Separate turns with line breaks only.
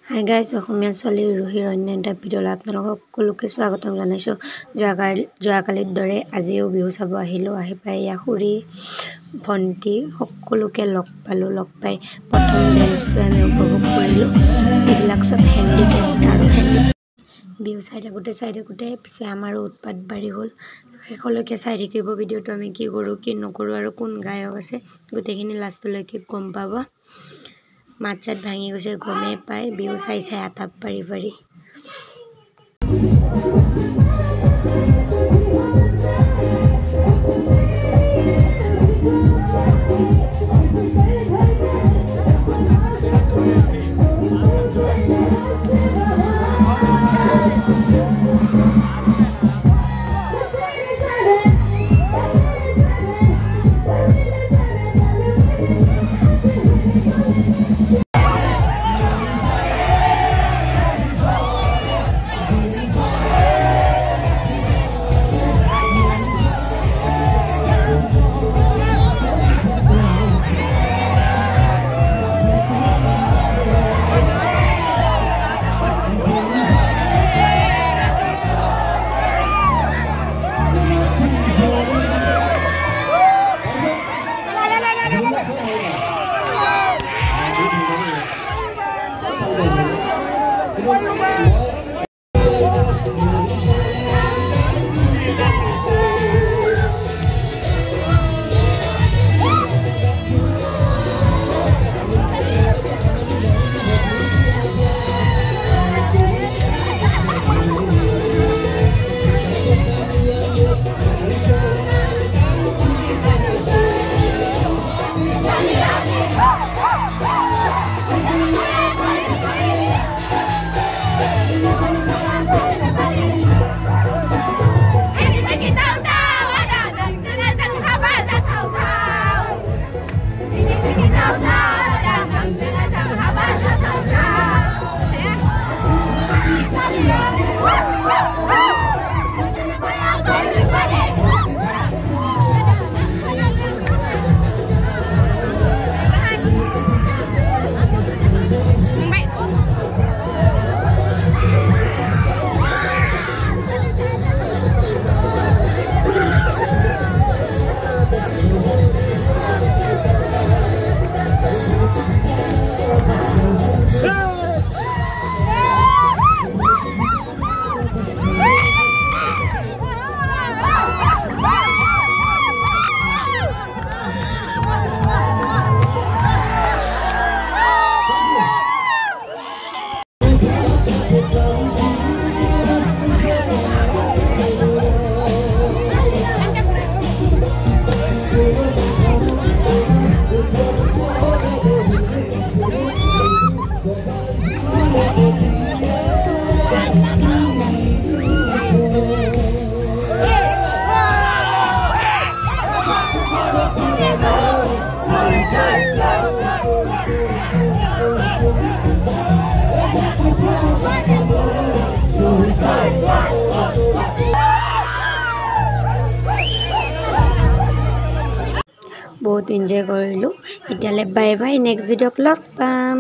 Hi guys, অসমীয়া ছোৱালী ৰুহিৰ অন্য এটা ভিডিঅ'লৈ আপোনালোকক সকলোকে স্বাগতম জনাইছোঁ। যোৱাকালিৰ দৰে আজিও বিহু চাব আহিলোঁ। আহি পাই ইয়াৰ খুৰী ভণ্টি সকলোকে লগ পালোঁ। লগ পাই প্ৰথম ডেন্সটো আমি উপভোগ কৰিলোঁ। এইবিলাক চব হেণ্ডিকেপ আৰু বিহু চাই থাকোঁতে পিছে আমাৰো উৎপাত বাঢ়ি গ'ল। শেষলৈকে চাই থাকিব ভিডিঅ'টো। আমি কি কৰোঁ কি নকৰোঁ আৰু কোন গায়ক আছে গোটেইখিনি লাষ্টলৈকে গম পাব। মাত চাত ভাঙি গৈছে, গমেই পাই বিহু চাই আটাপ পাৰি বহুত এনজয় কৰিলোঁ। এতিয়ালৈ বাই বাই, নেক্সট ভিডিঅ'ত লগ পাম।